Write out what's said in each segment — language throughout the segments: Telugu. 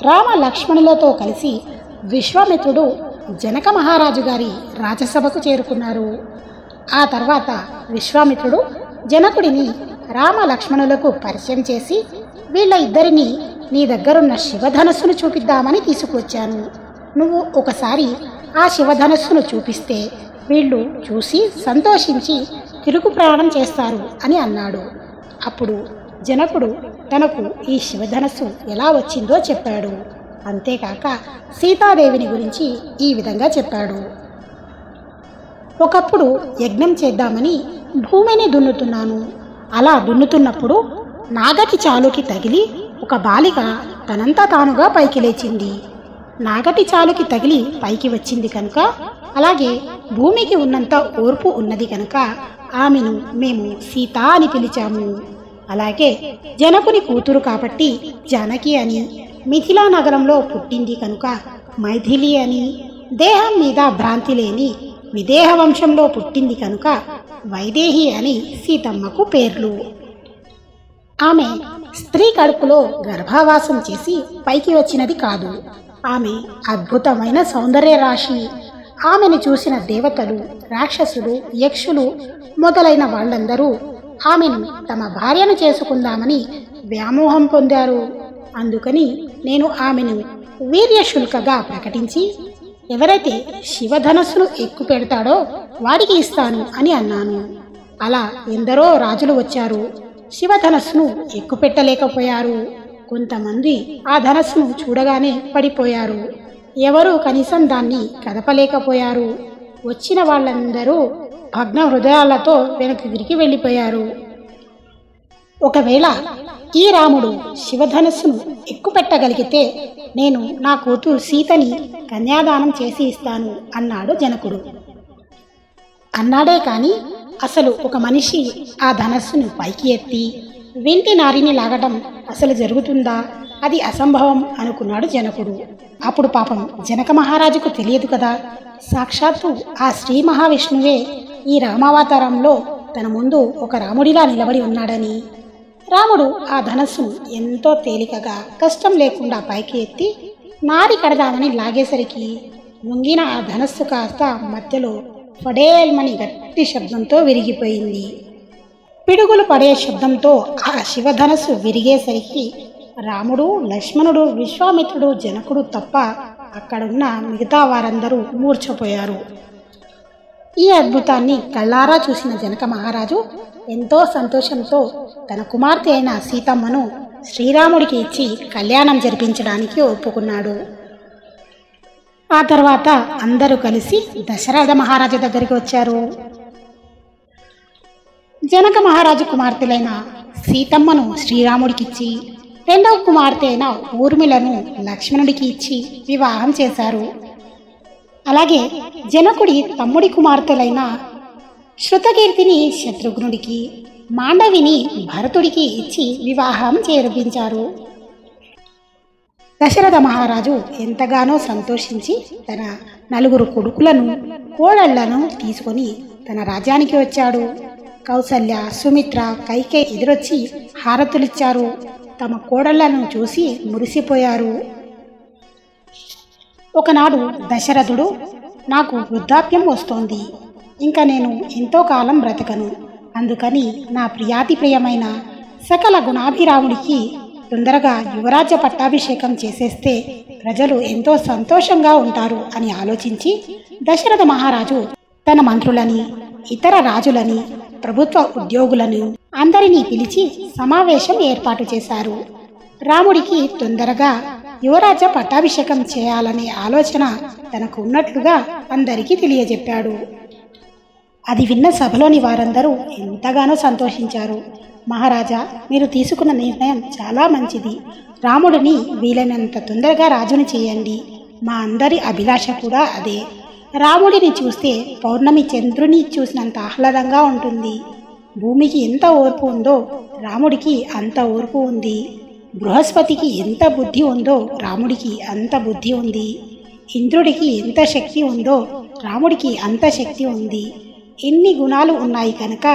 రామ లక్ష్మణులతో కలిసి విశ్వామిత్రుడు జనక మహారాజు గారి రాజసభకు చేరుకున్నారు. ఆ తర్వాత విశ్వామిత్రుడు జనకుడిని రామ లక్ష్మణులకు పరిచయం చేసి, వీళ్ళ ఇద్దరిని నీ దగ్గరున్న శివధనస్సును చూపిద్దామని తీసుకువచ్చాను. నువ్వు ఒకసారి ఆ శివధనస్సును చూపిస్తే వీళ్ళు చూసి సంతోషించి తిరుగు ప్రయాణం చేస్తారు అని అన్నాడు. అప్పుడు జనకుడు తనకు ఈ శివధనస్సు ఎలా వచ్చిందో చెప్పాడు. అంతేకాక సీతాదేవిని గురించి ఈ విధంగా చెప్పాడు. ఒకప్పుడు యజ్ఞం చేద్దామని భూమిని దున్నుతున్నాను. అలా దున్నుతున్నప్పుడు నాగటి చాలుకి తగిలి ఒక బాలిక తనంతా తానుగా పైకి లేచింది. నాగటి చాలుకి తగిలి పైకి వచ్చింది కనుక, అలాగే భూమికి ఉన్నంత ఓర్పు ఉన్నది కనుక ఆమెను మేము సీత అని పిలిచాము. అలాగే జనకుని కూతురు కాబట్టి జానకి అని, మిథిలా నగరంలో పుట్టింది కనుక మైథిలి అని, దేహం మీద భ్రాంతి లేని విదేహ వంశంలో పుట్టింది కనుక వైదేహి అని సీతమ్మకు పేర్లు. ఆమె స్త్రీ కడుపులో గర్భావాసం చేసి పైకి వచ్చినది కాదు. ఆమె అద్భుతమైన సౌందర్య రాశి. ఆమెను చూసిన దేవతలు, రాక్షసులు, యక్షులు మొదలైన వాళ్ళందరూ ఆమెను తమ భార్యను చేసుకుందామని వ్యామోహం పొందారు. అందుకని నేను ఆమెను వీర్యశుల్కగా ప్రకటించి, ఎవరైతే శివధనస్సును ఎక్కు పెడతాడో వాడికి ఇస్తాను అని అన్నాను. అలా ఎందరో రాజులు వచ్చారు. శివధనస్సును ఎక్కుపెట్టలేకపోయారు. కొంతమంది ఆ ధనస్సును చూడగానే పడిపోయారు. ఎవరూ కనీసం దాన్ని కదపలేకపోయారు. వచ్చిన వాళ్ళందరూ భగ్న హృదయాలతో వెనక్కి తిరిగి వెళ్ళిపోయారు. ఒకవేళ ఈ రాముడు శివధనస్సును ఎక్కుపెట్టగలిగితే నేను నా కూతురు సీతని కన్యాదానం చేసి ఇస్తాను అన్నాడు జనకుడు. అన్నాడే కానీ అసలు ఒక మనిషి ఆ ధనస్సును పైకి ఎత్తి వెంటి నారిని లాగటం అసలు జరుగుతుందా? అది అసంభవం అనుకున్నాడు జనకుడు. అప్పుడు పాపం జనక మహారాజుకు తెలియదు కదా, సాక్షాత్తు ఆ శ్రీ మహావిష్ణువే ఈ రామావతారంలో తన ముందు ఒక రాముడిలా నిలబడి ఉన్నాడని. రాముడు ఆ ధనస్సును ఎంతో తేలికగా కష్టం లేకుండా పైకి ఎత్తి నారి కడదామని లాగేసరికి వంగిన ఆ ధనస్సు కాస్త మధ్యలో పడేల్మని గట్టి శబ్దంతో విరిగిపోయింది. పిడుగులు పడే శబ్దంతో ఆ శివధనస్సు విరిగేసరికి రాముడు, లక్ష్మణుడు, విశ్వామిత్రుడు, జనకుడు తప్ప అక్కడున్న మిగతా వారందరూ మూర్ఛపోయారు. ఈ అద్భుతాన్ని కళ్ళారా చూసిన జనక మహారాజు ఎంతో సంతోషంతో తన కుమార్తె అయిన సీతమ్మను శ్రీరాముడికి ఇచ్చి కళ్యాణం జరిపించడానికి ఒప్పుకున్నాడు. ఆ తర్వాత అందరూ కలిసి దశరథ మహారాజు దగ్గరికి వచ్చారు. జనక మహారాజు కుమార్తెలైన సీతమ్మను శ్రీరాముడికిచ్చి, రెండవ కుమార్తె అయిన ఊర్మిళను లక్ష్మణుడికి ఇచ్చి వివాహం చేశారు. అలాగే జనకుడి తమ్ముడి కుమార్తెలైన శృతకీర్తిని శత్రుఘ్నుడికి, మాండవిని భరతుడికి ఇచ్చి వివాహం చేర్పించారు. దశరథ మహారాజు ఎంతగానో సంతోషించి తన 4 కొడుకులను, కోడళ్లను తీసుకొని తన రాజ్యానికి వచ్చాడు. కౌసల్య, సుమిత్ర, కైకేయి ఎదురొచ్చి హారతులిచ్చారు. తమ కోడళ్లను చూసి మురిసిపోయారు. ఒకనాడు దశరథుడు, నాకు వృద్ధాప్యం వస్తోంది, ఇంకా నేను ఎంతో కాలం బ్రతకను, అందుకని నా ప్రియాతి ప్రియమైన సకల గుణాభిరాముడికి తొందరగా యువరాజ్య పట్టాభిషేకం చేసేస్తే ప్రజలు ఎంతో సంతోషంగా ఉంటారు అని ఆలోచించి దశరథ మహారాజు తన మంత్రులని, ఇతర రాజులని, ప్రభుత్వ ఉద్యోగులను అందరినీ పిలిచి సమావేశం ఏర్పాటు చేశారు. రాముడికి తొందరగా యువరాజ్య పట్టాభిషేకం చేయాలనే ఆలోచన తనకు ఉన్నట్లుగా అందరికీ తెలియజెప్పాడు. అది విన్న సభలోని వారందరూ ఎంతగానో సంతోషించారు. మహారాజా, మీరు తీసుకున్న నిర్ణయం చాలా మంచిది. రాముడిని వీలైనంత తొందరగా రాజుని చేయండి. మా అందరి అభిలాష కూడా అదే. రాముడిని చూస్తే పౌర్ణమి చంద్రుని చూసినంత ఆహ్లాదంగా ఉంటుంది. భూమికి ఎంత ఓర్పు ఉందో రాముడికి అంత ఓర్పు ఉంది. బృహస్పతికి ఎంత బుద్ధి ఉందో రాముడికి అంత బుద్ధి ఉంది. ఇంద్రుడికి ఎంత శక్తి ఉందో రాముడికి అంత శక్తి ఉంది. ఎన్ని గుణాలు ఉన్నాయి కనుక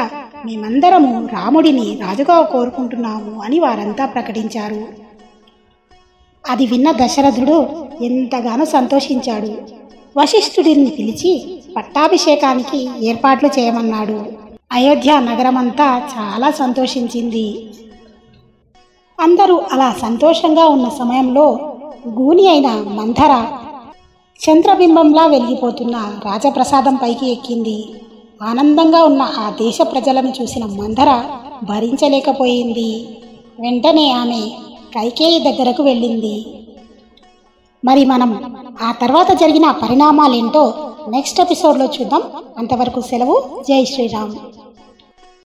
మేమందరము రాముడిని రాజుగా కోరుకుంటున్నాము అని వారంతా ప్రకటించారు. అది విన్న దశరథుడు ఎంతగానో సంతోషించాడు. వశిష్ఠుడిని పిలిచి పట్టాభిషేకానికి ఏర్పాట్లు చేయమన్నాడు. అయోధ్య నగరమంతా చాలా సంతోషించింది. అందరూ అలా సంతోషంగా ఉన్న సమయంలో గూని అయిన మంథర చంద్రబింబంలా వెలిగిపోతున్న రాజప్రసాదం పైకి ఎక్కింది. ఆనందంగా ఉన్న ఆ దేశ ప్రజలను చూసిన మంథర భరించలేకపోయింది. వెంటనే ఆమె కైకేయి దగ్గరకు వెళ్ళింది. మరి మనం ఆ తర్వాత జరిగిన పరిణామాలేంటో నెక్స్ట్ ఎపిసోడ్లో చూద్దాం. అంతవరకు సెలవు. జై శ్రీరామ్.